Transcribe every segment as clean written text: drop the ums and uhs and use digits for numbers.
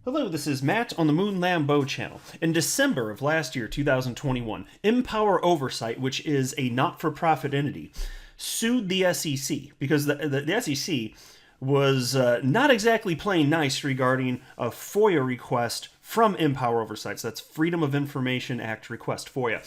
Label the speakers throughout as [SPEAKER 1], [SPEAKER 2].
[SPEAKER 1] Hello, this is Matt on the Moon Lambeau channel. In December of last year, 2021, Empower Oversight, which is a not-for-profit entity, sued the SEC because the SEC was not exactly playing nice regarding a FOIA request from Empower Oversight. So that's Freedom of Information Act request, FOIA.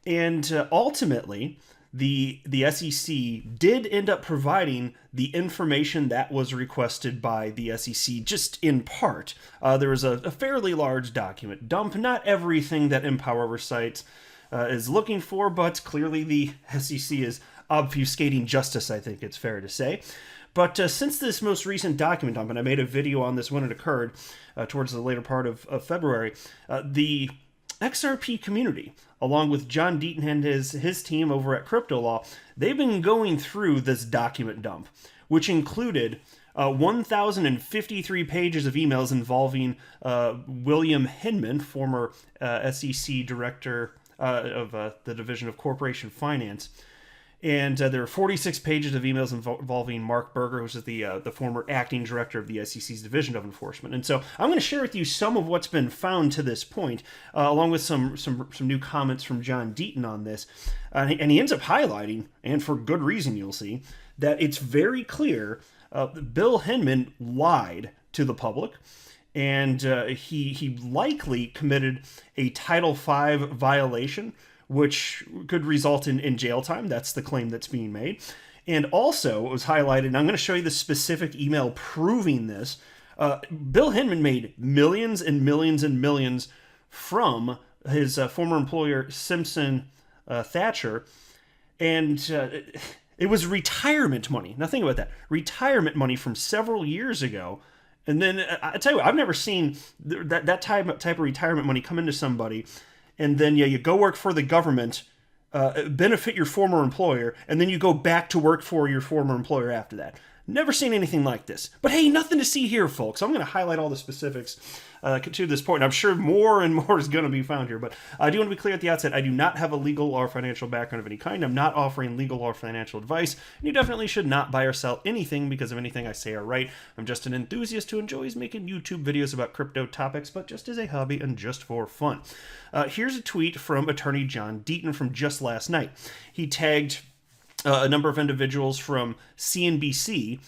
[SPEAKER 1] And ultimately, the SEC did end up providing the information that was requested by the SEC, just in part. There was a fairly large document dump, not everything that Empower Oversight is looking for, but clearly the SEC is obfuscating justice, I think it's fair to say. But since this most recent document dump, and I made a video on this when it occurred towards the later part of February, the XRP community, along with John Deaton and his team over at Crypto Law, they've been going through this document dump, which included 1,053 pages of emails involving William Hinman, former SEC director of the Division of Corporation Finance. And there are 46 pages of emails involving Mark Berger, who's the former acting director of the SEC's Division of Enforcement. And so I'm going to share with you some of what's been found to this point, along with some new comments from John Deaton on this. And he ends up highlighting, and for good reason you'll see, that it's very clear Bill Hinman lied to the public. And he likely committed a Title V violation, which could result in jail time. That's the claim that's being made. And also, it was highlighted, and I'm going to show you the specific email proving this. Bill Hinman made millions and millions and millions from his former employer, Simpson Thacher, and it was retirement money. Now think about that. Retirement money from several years ago. And then, I tell you what, I've never seen that type of retirement money come into somebody, and then you go work for the government, benefit your former employer, and then you go back to work for your former employer after that. Never seen anything like this. But hey, nothing to see here, folks. I'm going to highlight all the specifics to this point. I'm sure more and more is going to be found here. But I do want to be clear at the outset, I do not have a legal or financial background of any kind. I'm not offering legal or financial advice. And you definitely should not buy or sell anything because of anything I say or write. I'm just an enthusiast who enjoys making YouTube videos about crypto topics, but just as a hobby and just for fun. Here's a tweet from attorney John Deaton from just last night. He tagged a number of individuals from CNBC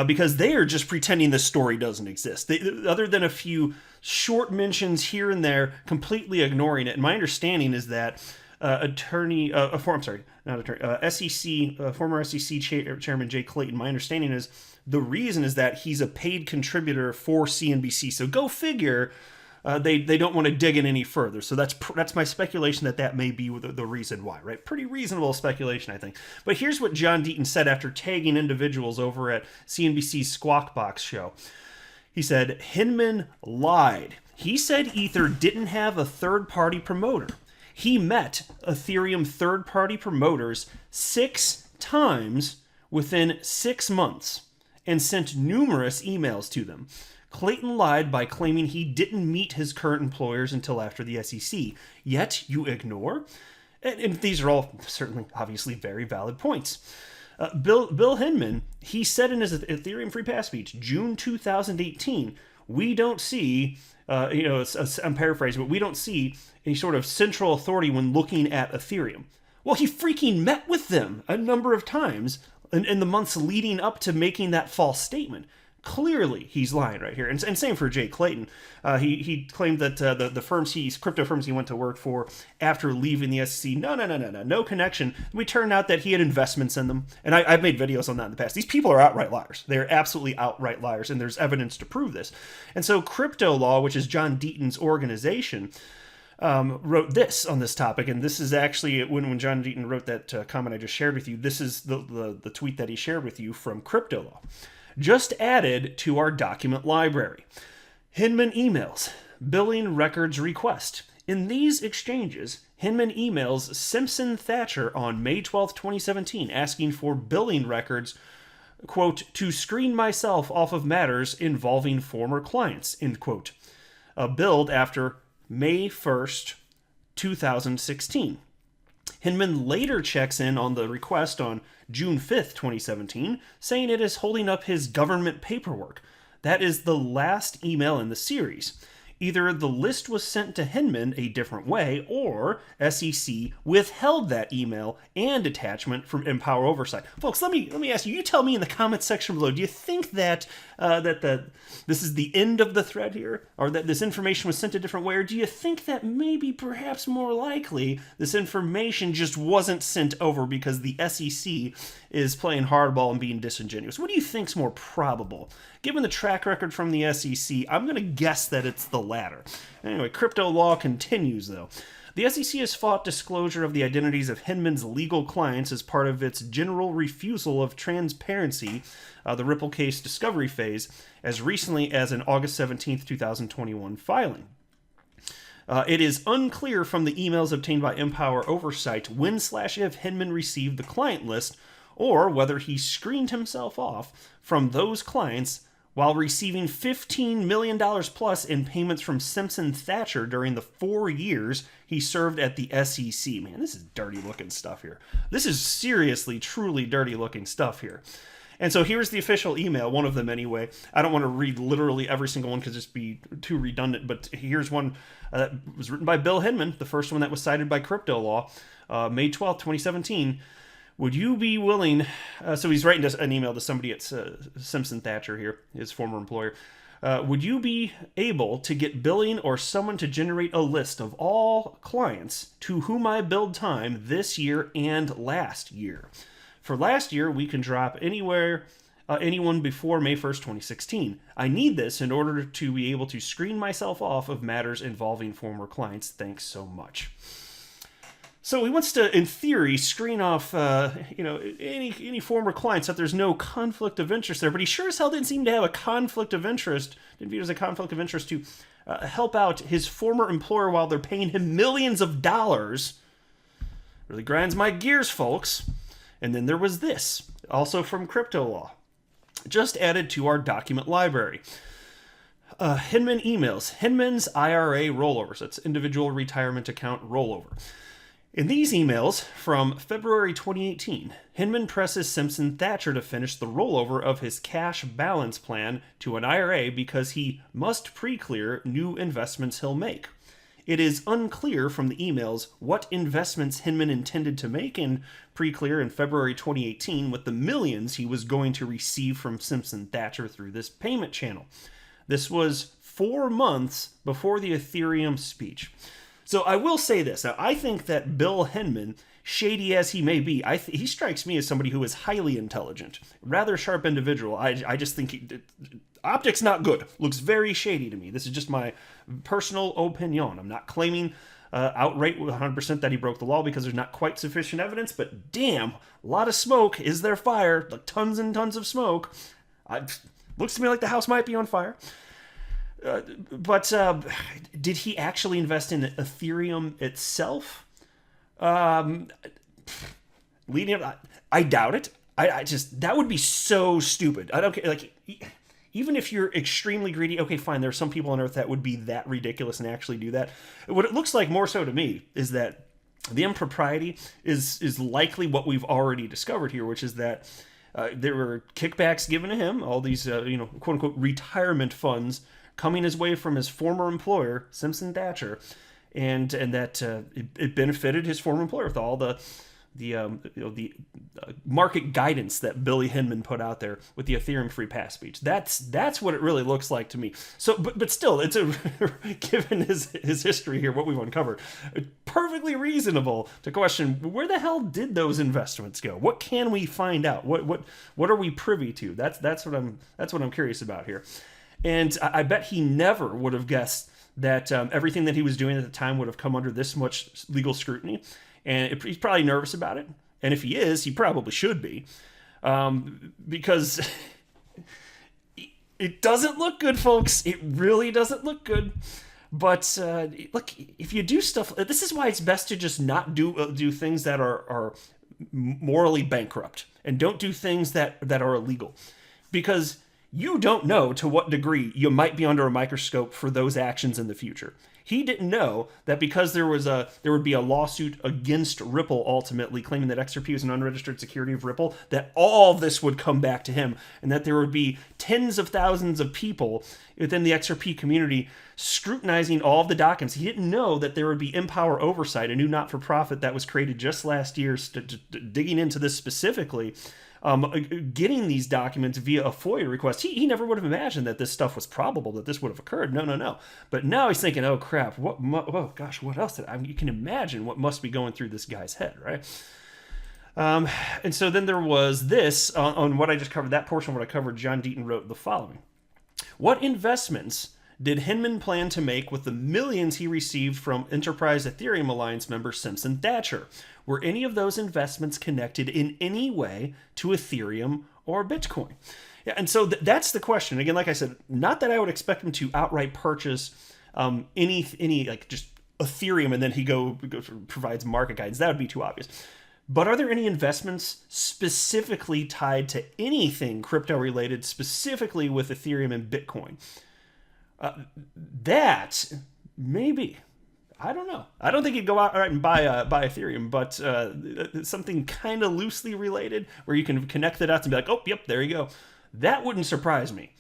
[SPEAKER 1] because they are just pretending this story doesn't exist. Other than a few short mentions here and there, completely ignoring it. And my understanding is that former SEC Chairman Jay Clayton, my understanding is the reason is that he's a paid contributor for CNBC. So go figure. They don't want to dig in any further. So that's my speculation that may be the reason why, right? Pretty reasonable speculation, I think. But here's what John Deaton said after tagging individuals over at CNBC's Squawk Box show. He said, Hinman lied. He said Ether didn't have a third-party promoter. He met Ethereum third-party promoters 6 times within 6 months and sent numerous emails to them. Clayton lied by claiming he didn't meet his current employers until after the SEC. Yet you ignore? And these are all certainly, obviously, very valid points. Bill Hinman, he said in his Ethereum Free Pass speech, June 2018, we don't see, I'm paraphrasing, but we don't see any sort of central authority when looking at Ethereum. Well, he freaking met with them a number of times in the months leading up to making that false statement. Clearly, he's lying right here. And same for Jay Clayton. He claimed that the crypto firms he went to work for after leaving the SEC, no connection. We turned out that he had investments in them. And I've made videos on that in the past. These people are outright liars. They're absolutely outright liars, and there's evidence to prove this. And so Crypto Law, which is John Deaton's organization, wrote this on this topic, and this is actually when John Deaton wrote that comment I just shared with you. This is the tweet that he shared with you from Crypto Law. Just added to our document library. Hinman emails, billing records request. In these exchanges, Hinman emails Simpson Thacher on May 12, 2017, asking for billing records, quote, to screen myself off of matters involving former clients, end quote. Billed after May 1st, 2016. Hinman later checks in on the request on June 5th, 2017, saying it is holding up his government paperwork. That is the last email in the series. Either the list was sent to Hinman a different way, or SEC withheld that email and attachment from Empower Oversight. Folks, let me ask you. You tell me in the comments section below. Do you think that this is the end of the thread here, or that this information was sent a different way, or do you think that maybe, perhaps more likely, this information just wasn't sent over because the SEC is playing hardball and being disingenuous? What do you think's more probable? Given the track record from the SEC, I'm going to guess that it's the latter. Anyway, crypto law continues, though. The SEC has fought disclosure of the identities of Hinman's legal clients as part of its general refusal of transparency, the Ripple case discovery phase, as recently as an August 17, 2021 filing. It is unclear from the emails obtained by Empower Oversight when/if Hinman received the client list, or whether he screened himself off from those clients while receiving $15 million plus in payments from Simpson Thacher during the 4 years he served at the SEC. Man, this is dirty looking stuff here. This is seriously, truly dirty looking stuff here. And so here's the official email, one of them anyway. I don't want to read literally every single one because it'd just be too redundant, but here's one that was written by Bill Hinman, the first one that was cited by Crypto Law, May 12th, 2017. Would you be willing, so he's writing an email to somebody at Simpson Thacher here, his former employer. Would you be able to get billing or someone to generate a list of all clients to whom I billed time this year and last year? For last year, we can drop anyone before May 1st, 2016. I need this in order to be able to screen myself off of matters involving former clients. Thanks so much. So he wants to, in theory, screen off, any former clients, that there's no conflict of interest there. But he sure as hell didn't seem to have a conflict of interest. Didn't view it as a conflict of interest to help out his former employer while they're paying him millions of dollars. Really grinds my gears, folks. And then there was this, also from Crypto Law, just added to our document library. Hinman emails, Hinman's IRA rollovers. That's individual retirement account rollover. In these emails from February 2018, Hinman presses Simpson Thacher to finish the rollover of his cash balance plan to an IRA because he must pre-clear new investments he'll make. It is unclear from the emails what investments Hinman intended to make in pre-clear in February 2018 with the millions he was going to receive from Simpson Thacher through this payment channel. This was 4 months before the Ethereum speech. So I will say this. Now, I think that Bill Hinman, shady as he may be, he strikes me as somebody who is highly intelligent, rather sharp individual. I just think optics not good. Looks very shady to me. This is just my personal opinion. I'm not claiming outright 100% that he broke the law because there's not quite sufficient evidence, but damn, a lot of smoke. Is there fire? Like tons and tons of smoke. Looks to me like the house might be on fire. But did he actually invest in Ethereum itself? Leading up, I doubt it. I just, that would be so stupid. I don't care. Like, even if you're extremely greedy, okay, fine. There are some people on Earth that would be that ridiculous and actually do that. What it looks like more so to me is that the impropriety is likely what we've already discovered here, which is that there were kickbacks given to him, all these, quote unquote, retirement funds coming his way from his former employer, Simpson Thacher, and that it benefited his former employer with all the market guidance that Billy Hinman put out there with the Ethereum free pass speech. That's what it really looks like to me. So, but still, it's given his history here, what we've uncovered, perfectly reasonable to question where the hell did those investments go? What can we find out? What are we privy to? That's what I'm curious about here. And I bet he never would have guessed that everything that he was doing at the time would have come under this much legal scrutiny. And he's probably nervous about it. And if he is, he probably should be. Because it doesn't look good, folks. It really doesn't look good. But look, if you do stuff, this is why it's best to just not do things that are morally bankrupt. And don't do things that are illegal. Because You don't know to what degree you might be under a microscope for those actions in the future. He didn't know that because there would be a lawsuit against Ripple ultimately claiming that XRP was an unregistered security of Ripple, that all of this would come back to him, and that there would be tens of thousands of people within the XRP community scrutinizing all of the documents. He didn't know that there would be Empower Oversight, a new not-for-profit that was created just last year, digging into this specifically. Getting these documents via a FOIA request. He never would have imagined that this stuff was probable, that this would have occurred. No. But now he's thinking, oh crap, oh gosh, what else you can imagine what must be going through this guy's head, right? And so then there was this, on what I just covered, that portion of what I covered, John Deaton wrote the following. What investments did Hinman plan to make with the millions he received from Enterprise Ethereum Alliance member Simpson Thacher? Were any of those investments connected in any way to Ethereum or Bitcoin? Yeah, and so that's the question. Again, like I said, not that I would expect him to outright purchase any like just Ethereum and then he provides market guidance. That would be too obvious. But are there any investments specifically tied to anything crypto related, specifically with Ethereum and Bitcoin? That maybe. I don't know. I don't think he'd go out and buy Ethereum, but something kind of loosely related where you can connect the dots and be like, oh, yep, there you go. That wouldn't surprise me.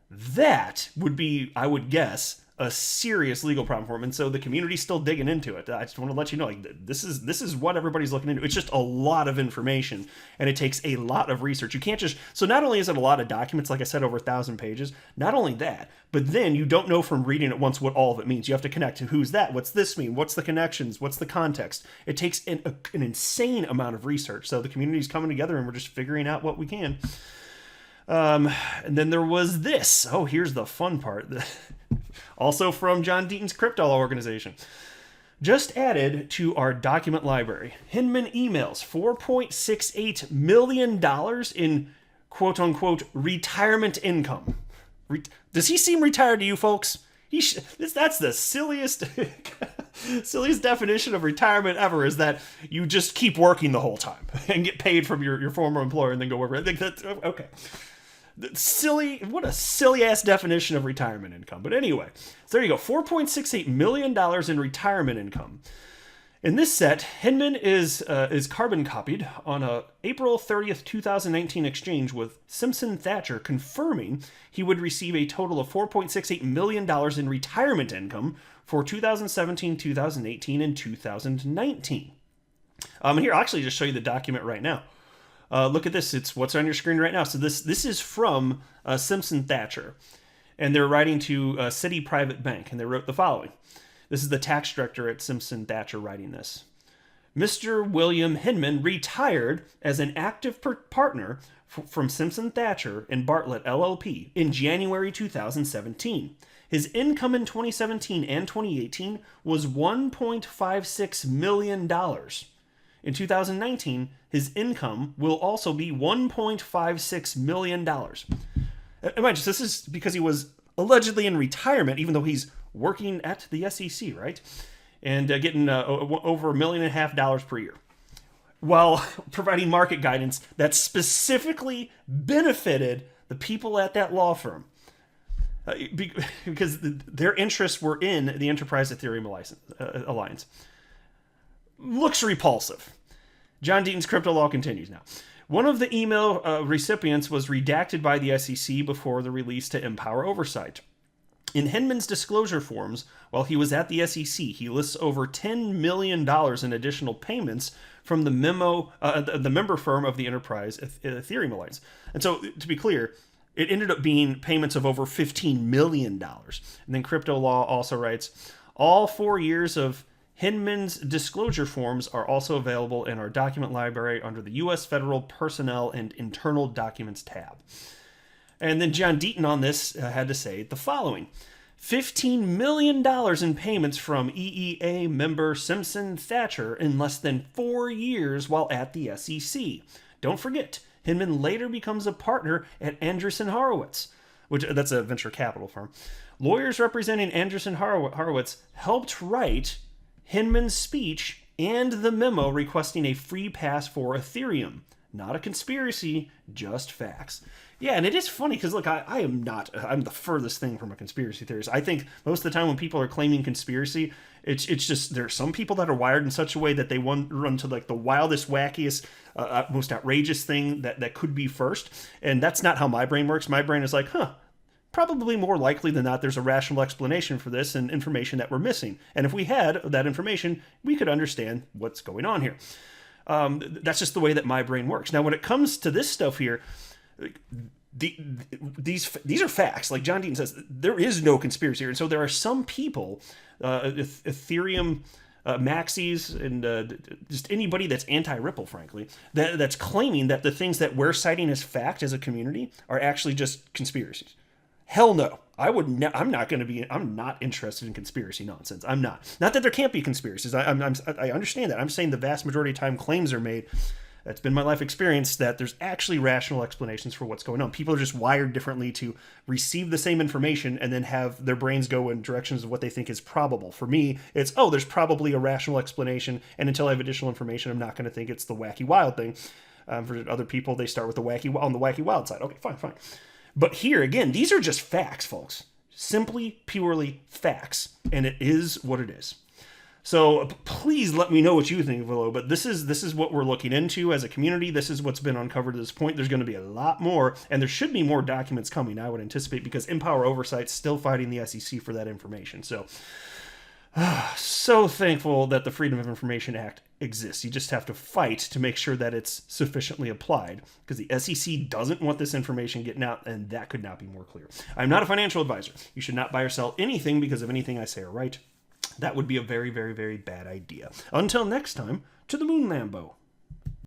[SPEAKER 1] That would be, I would guess, a serious legal problem for him. And so the community's still digging into it. I just want to let you know, like, this is what everybody's looking into. It's just a lot of information, and it takes a lot of research. You can't just, so not only is it a lot of documents, like I said, over 1,000 pages, not only that, but then you don't know from reading it once what all of it means. You have to connect to who's that, what's this mean, what's the connections, what's the context. It takes an insane amount of research. So the community's coming together, and we're just figuring out what we can. And then there was this. Oh, here's the fun part. Also from John Deaton's crypto organization. Just added to our document library. Hinman emails $4.68 million in quote-unquote retirement income. Does he seem retired to you folks? That's the silliest definition of retirement ever, is that you just keep working the whole time and get paid from your former employer and then go over. I think that's okay. What a silly ass definition of retirement income. But anyway, so there you go. $4.68 million in retirement income. In this set, Hinman is carbon copied on a April 30th, 2019 exchange with Simpson Thacher, confirming he would receive a total of $4.68 million in retirement income for 2017, 2018, and 2019. And here, I'll actually just show you the document right now. Look at this. It's what's on your screen right now. So this is from Simpson Thacher, and they're writing to Citi Private Bank, and they wrote the following. This is the tax director at Simpson Thacher writing this. Mr. William Hinman retired as an active partner from Simpson Thacher and Bartlett LLP in January 2017. His income in 2017 and 2018 was $1.56 million. In 2019, his income will also be $1.56 million. Imagine, this is because he was allegedly in retirement, even though he's working at the SEC, right? And getting over $1.5 million per year, while providing market guidance that specifically benefited the people at that law firm. Because their interests were in the Enterprise Ethereum Alliance. Looks repulsive. John Deaton's crypto law continues now. One of the email recipients was redacted by the SEC before the release to Empower Oversight. In Hinman's disclosure forms, while he was at the SEC, he lists over $10 million in additional payments from the member firm of the Enterprise Ethereum Alliance. And so, to be clear, it ended up being payments of over $15 million. And then Crypto Law also writes, all 4 years of Hinman's disclosure forms are also available in our document library under the U.S. Federal Personnel and Internal Documents tab. And then John Deaton on this had to say the following. $15 million in payments from EEA member Simpson Thacher in less than 4 years while at the SEC. Don't forget, Hinman later becomes a partner at Andreessen Horowitz, that's a venture capital firm. Lawyers representing Andreessen Horowitz helped write Hinman's speech and the memo requesting a free pass for Ethereum. Not a conspiracy, just facts. Yeah, and it is funny because, look, I'm the furthest thing from a conspiracy theorist. I think most of the time when people are claiming conspiracy, it's just there are some people that are wired in such a way that they run to like the wildest, wackiest, most outrageous thing that could be first. And that's not how my brain works. My brain is like, probably more likely than not, there's a rational explanation for this and information that we're missing. And if we had that information, we could understand what's going on here. That's just the way that my brain works. Now, when it comes to this stuff here, these are facts. Like John Deaton says, there is no conspiracy here. And so there are some people, Ethereum maxis, and just anybody that's anti-Ripple, frankly, that's claiming that the things that we're citing as fact as a community are actually just conspiracies. Hell no. I'm not interested in conspiracy nonsense. I'm not. Not that there can't be conspiracies. I understand that. I'm saying the vast majority of time claims are made. That's been my life experience, that there's actually rational explanations for what's going on. People are just wired differently to receive the same information and then have their brains go in directions of what they think is probable. For me, it's, there's probably a rational explanation, and until I have additional information, I'm not going to think it's the wacky wild thing. For other people, they start with the wacky wild side. Okay, fine. But here, again, these are just facts, folks. Simply, purely facts. And it is what it is. So please let me know what you think below. But this is what we're looking into as a community. This is what's been uncovered at this point. There's going to be a lot more, and there should be more documents coming, I would anticipate, because Empower Oversight's still fighting the SEC for that information. So thankful that the Freedom of Information Act exists. You just have to fight to make sure that it's sufficiently applied, because the SEC doesn't want this information getting out, and that could not be more clear. I'm not a financial advisor. You should not buy or sell anything because of anything I say or write. That would be a very, very, very bad idea. Until next time, to the moon, Lambo.